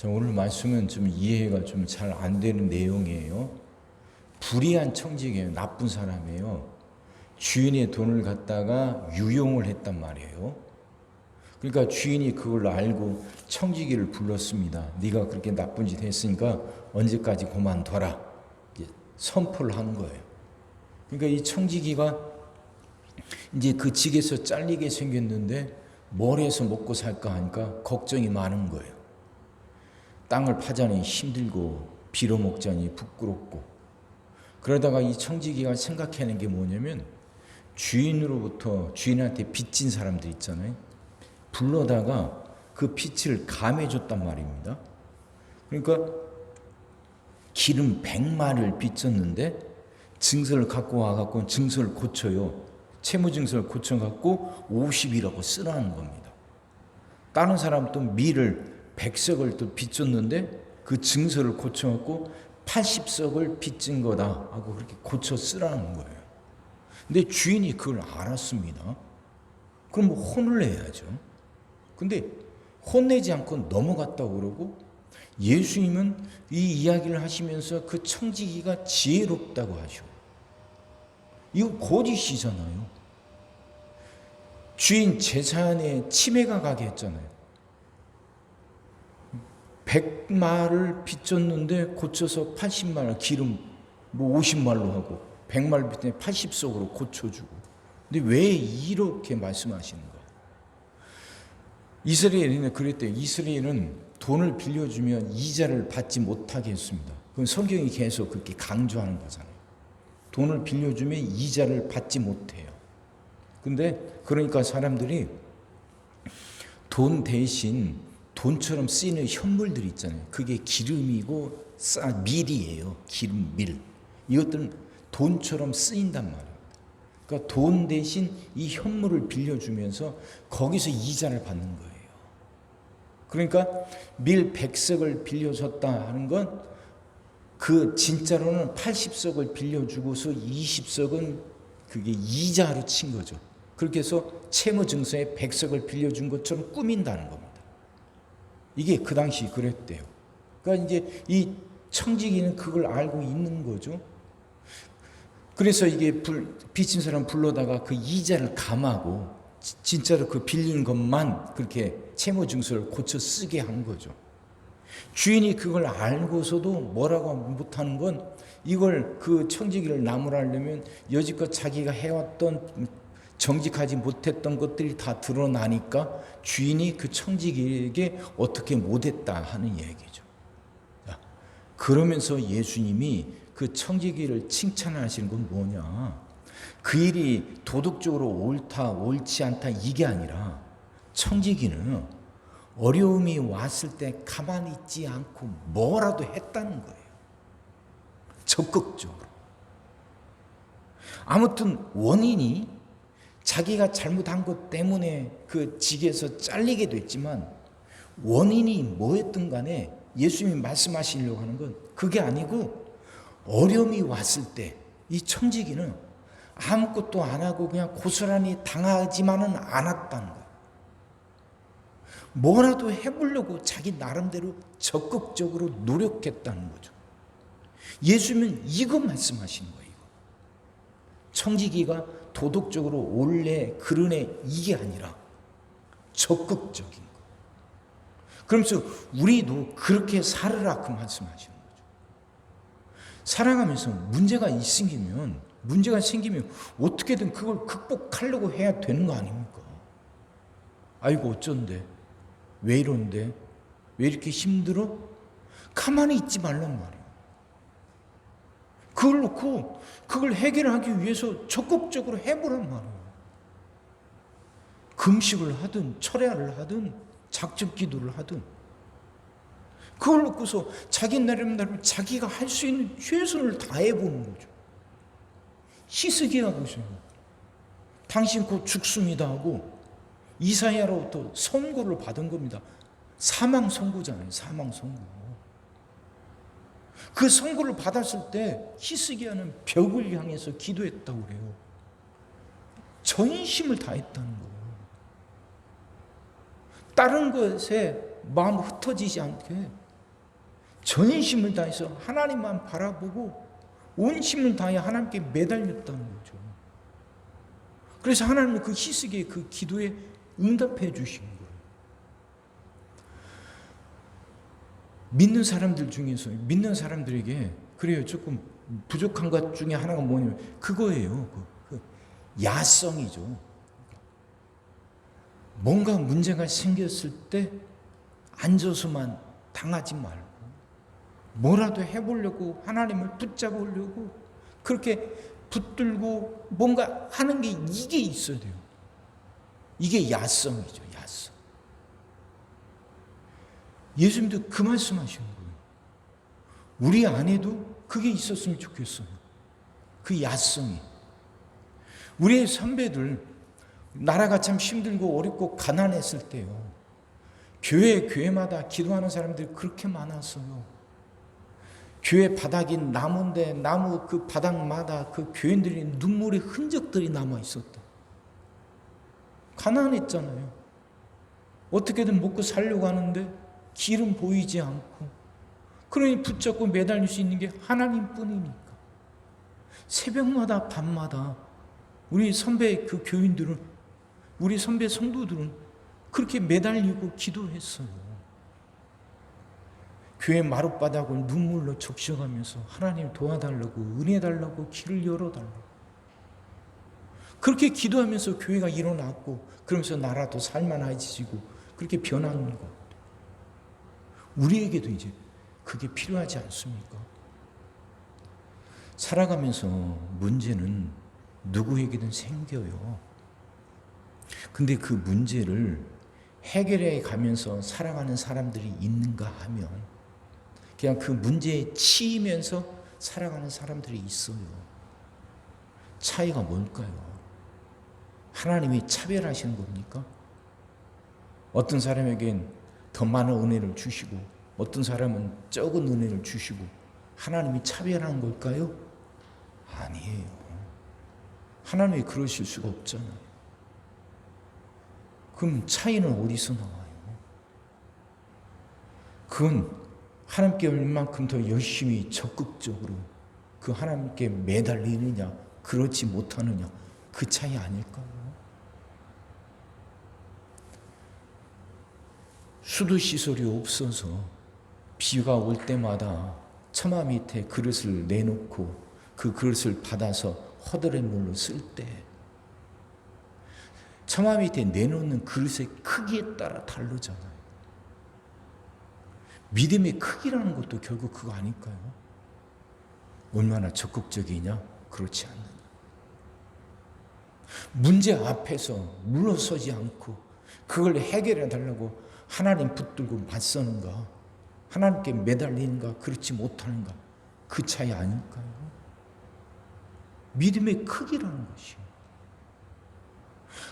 자, 오늘 말씀은 좀 이해가 좀 잘 안 되는 내용이에요. 불의한 청지기예요. 나쁜 사람이에요. 주인의 돈을 갖다가 유용을 했단 말이에요. 그러니까 주인이 그걸 알고 청지기를 불렀습니다. 네가 그렇게 나쁜 짓 했으니까 언제까지 그만둬라. 선포를 하는 거예요. 그러니까 이 청지기가 이제 그 직에서 잘리게 생겼는데 뭘 해서 먹고 살까 하니까 걱정이 많은 거예요. 땅을 파자니 힘들고 빌어먹자니 부끄럽고. 그러다가 이 청지기가 생각하는 게 뭐냐면 주인으로부터 주인한테 빚진 사람들 있잖아요. 불러다가 그 빚을 감해줬단 말입니다. 그러니까 기름 100마리를 빚졌는데 증서를 갖고 와갖고 증서를 고쳐요. 채무증서를 고쳐갖고 50이라고 쓰라는 겁니다. 다른 사람 또 밀을 100석을 또 빚졌는데 그 증서를 고쳐갖고 80석을 빚진 거다 하고 그렇게 고쳐 쓰라는 거예요. 근데 주인이 그걸 알았습니다. 그럼 뭐 혼을 내야죠. 근데 혼내지 않고 넘어갔다고 그러고, 예수님은 이 이야기를 하시면서 그 청지기가 지혜롭다고 하셔. 이거 거짓이잖아요. 주인 재산에 침해가 가게 했잖아요. 100마를 빚졌는데 고쳐서 80말, 기름 뭐 50말로 하고 100말 빚더니 80석으로 고쳐주고. 근데 왜 이렇게 말씀하시는 거예요? 이스라엘은 그랬대요. 이스라엘은 돈을 빌려주면 이자를 받지 못하게 했습니다. 그건 성경이 계속 그렇게 강조하는 거잖아요. 돈을 빌려주면 이자를 받지 못해요. 근데 그러니까 사람들이 돈 대신 돈처럼 쓰이는 현물들이 있잖아요. 그게 기름이고 밀이에요. 기름, 밀. 이것들은 돈처럼 쓰인단 말이에요. 그러니까 돈 대신 이 현물을 빌려주면서 거기서 이자를 받는 거예요. 그러니까 밀 100석을 빌려줬다 하는 건 그 진짜로는 80석을 빌려주고서 20석은 그게 이자로 친 거죠. 그렇게 해서 채무증서에 100석을 빌려준 것처럼 꾸민다는 겁니다. 이게 그 당시 그랬대요. 그러니까 이제 이 청지기는 그걸 알고 있는 거죠. 그래서 이게 빚진 사람 불러다가 그 이자를 감하고 진짜로 그 빌린 것만 그렇게 채무증서를 고쳐 쓰게 한 거죠. 주인이 그걸 알고서도 뭐라고 못하는 건, 이걸 그 청지기를 나무라려면 여지껏 자기가 해왔던 정직하지 못했던 것들이 다 드러나니까 주인이 그 청지기에게 어떻게 못했다 하는 얘기죠. 그러면서 예수님이 그 청지기를 칭찬하시는 건 뭐냐? 그 일이 도덕적으로 옳다 옳지 않다 이게 아니라, 청지기는 어려움이 왔을 때 가만히 있지 않고 뭐라도 했다는 거예요. 적극적으로. 아무튼 원인이 자기가 잘못한 것 때문에 그 직에서 잘리게 됐지만, 원인이 뭐였든 간에 예수님이 말씀하시려고 하는 건 그게 아니고, 어려움이 왔을 때 이 청지기는 아무것도 안 하고 그냥 고스란히 당하지만은 않았다는 거예요. 뭐라도 해보려고 자기 나름대로 적극적으로 노력했다는 거죠. 예수님은 이거 말씀하시는 거예요. 이거. 청지기가 도덕적으로 옳네 그르네 이게 아니라 적극적인 거. 그러면서 우리도 그렇게 살으라 그 말씀하시는 거죠. 살아가면서 문제가 생기면 어떻게든 그걸 극복하려고 해야 되는 거 아닙니까? 아이고 어쩐데, 왜 이런데, 왜 이렇게 힘들어? 가만히 있지 말란 말이에요. 그걸 놓고 그걸 해결하기 위해서 적극적으로 해보란 말이에요. 금식을 하든 철야를 하든 작정 기도를 하든 그걸 놓고서 자기 나름대로 자기가 할 수 있는 최선을 다해보는 거죠. 히스기야 보세요. 당신 곧 죽습니다 하고 이사야로부터 선고를 받은 겁니다. 사망 선고잖아요. 사망 선고. 그 선고를 받았을 때 히스기야는 벽을 향해서 기도했다고 그래요. 전심을 다했다는 거예요. 다른 것에 마음 흩어지지 않게 전심을 다해서 하나님만 바라보고 온 힘을 다해 하나님께 매달렸다는 거죠. 그래서 하나님은 그 히스기의 그 기도에 응답해 주신 거예요. 믿는 사람들 중에서 믿는 사람들에게 그래요. 조금 부족한 것 중에 하나가 뭐냐면 그거예요. 그 야성이죠. 뭔가 문제가 생겼을 때 앉아서만 당하지 말고 뭐라도 해보려고 하나님을 붙잡으려고 그렇게 붙들고 뭔가 하는 게 이게 있어야 돼요. 이게 야성이죠. 야성. 예수님도 그 말씀하시는 거예요. 우리 안에도 그게 있었으면 좋겠어요. 그 야성이. 우리의 선배들 나라가 참 힘들고 어렵고 가난했을 때요. 교회마다 기도하는 사람들이 그렇게 많았어요. 교회 바닥이 나무인데 나무 그 바닥마다 그 교인들이 눈물의 흔적들이 남아 있었다. 가난했잖아요. 어떻게든 먹고 살려고 하는데 길은 보이지 않고 그러니 붙잡고 매달릴 수 있는 게 하나님뿐이니까. 새벽마다 밤마다 우리 선배 그 교인들은 우리 선배 성도들은 그렇게 매달리고 기도했어요. 교회 마룻바닥을 눈물로 적셔가면서 하나님 도와달라고 은혜 달라고 길을 열어달라고 그렇게 기도하면서 교회가 일어났고 그러면서 나라도 살만해지고 그렇게 변하는 것. 우리에게도 이제 그게 필요하지 않습니까? 살아가면서 문제는 누구에게든 생겨요. 근데 그 문제를 해결해 가면서 살아가는 사람들이 있는가 하면 그냥 그 문제에 치이면서 살아가는 사람들이 있어요. 차이가 뭘까요? 하나님이 차별하시는 겁니까? 어떤 사람에겐 더 많은 은혜를 주시고 어떤 사람은 적은 은혜를 주시고 하나님이 차별하는 걸까요? 아니에요. 하나님이 그러실 수가 없잖아요. 그럼 차이는 어디서 나와요? 그건 하나님께 얼만큼 더 열심히 적극적으로 그 하나님께 매달리느냐 그렇지 못하느냐 그 차이 아닐까요? 수도 시설이 없어서 비가 올 때마다 처마 밑에 그릇을 내놓고 그 그릇을 받아서 허들의 물로 쓸 때 처마 밑에 내놓는 그릇의 크기에 따라 다르잖아요. 믿음의 크기라는 것도 결국 그거 아닐까요? 얼마나 적극적이냐? 그렇지 않느냐. 문제 앞에서 물러서지 않고 그걸 해결해 달라고 하나님 붙들고 맞서는가? 하나님께 매달리는가? 그렇지 못하는가? 그 차이 아닐까요? 믿음의 크기라는 것이.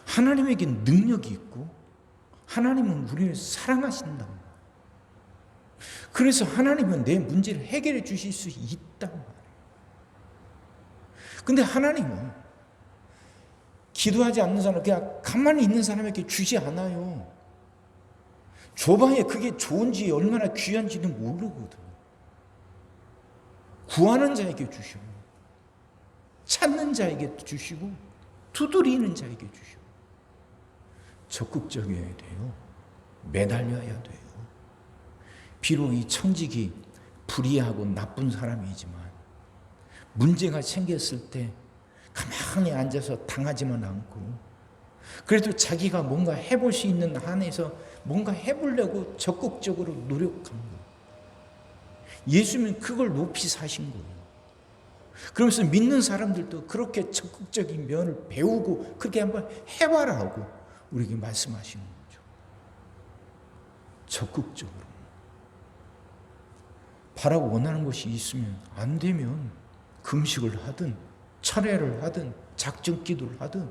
하나님에게 능력이 있고 하나님은 우리를 사랑하신단 말이에요. 그래서 하나님은 내 문제를 해결해 주실 수 있단 말이에요. 근데 하나님은 기도하지 않는 사람, 그냥 가만히 있는 사람에게 주지 않아요. 줘봐야 그게 좋은지 얼마나 귀한지는 모르거든. 구하는 자에게 주시고 찾는 자에게 주시고 두드리는 자에게 주시고 적극적이어야 돼요. 매달려야 돼요. 비록 이 청직이 불의하고 나쁜 사람이지만 문제가 생겼을 때 가만히 앉아서 당하지만 않고 그래도 자기가 뭔가 해볼 수 있는 한에서 뭔가 해보려고 적극적으로 노력한 거예요. 예수님은 그걸 높이 사신 거예요. 그러면서 믿는 사람들도 그렇게 적극적인 면을 배우고 그렇게 한번 해봐라 하고 우리에게 말씀하시는 거죠. 적극적으로. 바라고 원하는 것이 있으면 안 되면 금식을 하든 철회를 하든 작정 기도를 하든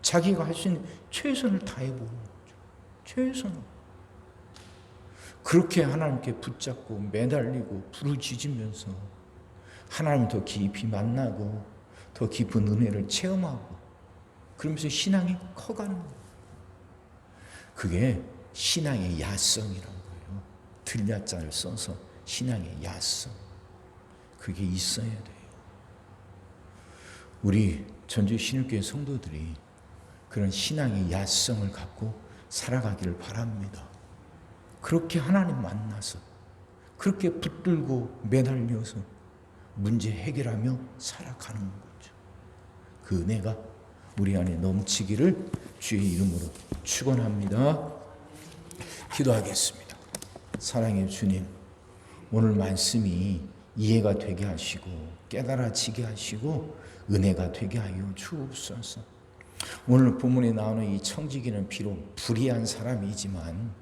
자기가 할 수 있는 최선을 다해보는 거죠. 최선을. 그렇게 하나님께 붙잡고 매달리고 부르짖으면서 하나님 더 깊이 만나고 더 깊은 은혜를 체험하고 그러면서 신앙이 커가는 거예요. 그게 신앙의 야성이라는 거예요. 들야자를 써서 신앙의 야성, 그게 있어야 돼요. 우리 전주신일교회 성도들이 그런 신앙의 야성을 갖고 살아가기를 바랍니다. 그렇게 하나님 만나서 그렇게 붙들고 매달려서 문제 해결하며 살아가는 거죠. 그 은혜가 우리 안에 넘치기를 주의 이름으로 축원합니다. 기도하겠습니다. 사랑의 주님, 오늘 말씀이 이해가 되게 하시고 깨달아지게 하시고 은혜가 되게 하여 주옵소서. 오늘 본문에 나오는 이 청지기는 비록 불의한 사람이지만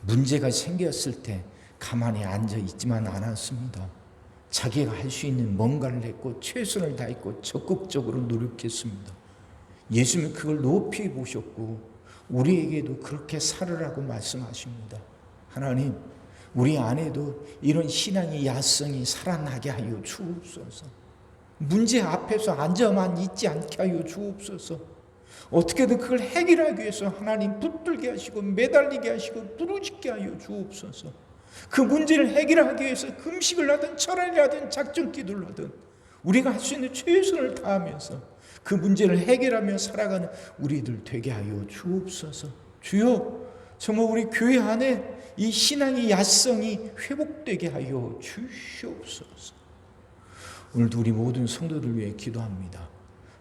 문제가 생겼을 때 가만히 앉아 있지만 않았습니다. 자기가 할 수 있는 뭔가를 했고 최선을 다했고 적극적으로 노력했습니다. 예수님은 그걸 높이 보셨고 우리에게도 그렇게 살으라고 말씀하십니다. 하나님, 우리 안에도 이런 신앙의 야성이 살아나게 하여 주옵소서. 문제 앞에서 앉아만 있지 않게 하여 주옵소서. 어떻게든 그걸 해결하기 위해서 하나님 붙들게 하시고 매달리게 하시고 부르짖게 하여 주옵소서. 그 문제를 해결하기 위해서 금식을 하든 철학을 하든 작전 기도를 하든 우리가 할 수 있는 최선을 다하면서 그 문제를 해결하며 살아가는 우리들 되게 하여 주옵소서. 주여, 정말 우리 교회 안에 이 신앙의 야성이 회복되게 하여 주시옵소서. 오늘도 우리 모든 성도들 위해 기도합니다.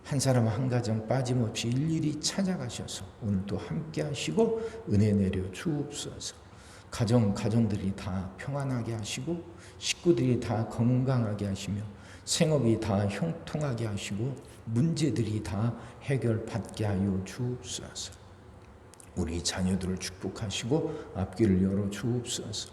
한 사람 한 가정 빠짐없이 일일이 찾아가셔서 오늘도 함께 하시고 은혜 내려 주옵소서. 가정들이 다 평안하게 하시고 식구들이 다 건강하게 하시며 생업이 다 형통하게 하시고 문제들이 다 해결받게 하여 주옵소서. 우리 자녀들을 축복하시고 앞길을 열어 주옵소서.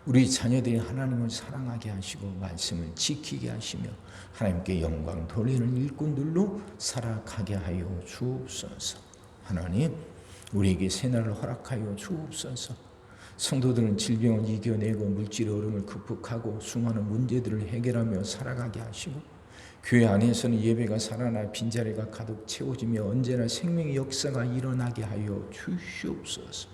우리 자녀들이 하나님을 사랑하게 하시고 말씀을 지키게 하시며 하나님께 영광 돌리는 일꾼들로 살아가게 하여 주옵소서. 하나님, 우리에게 새날을 허락하여 주옵소서. 성도들은 질병을 이겨내고 물질의 어려움을 극복하고 수많은 문제들을 해결하며 살아가게 하시고 교회 안에서는 예배가 살아나 빈자리가 가득 채워지며 언제나 생명의 역사가 일어나게 하여 주시옵소서.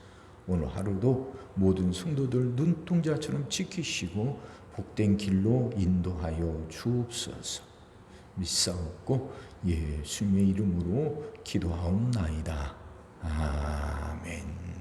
오늘 하루도 모든 성도들 눈동자처럼 지키시고 복된 길로 인도하여 주옵소서. 믿사옵고 예수님의 이름으로 기도하옵나이다. 아멘.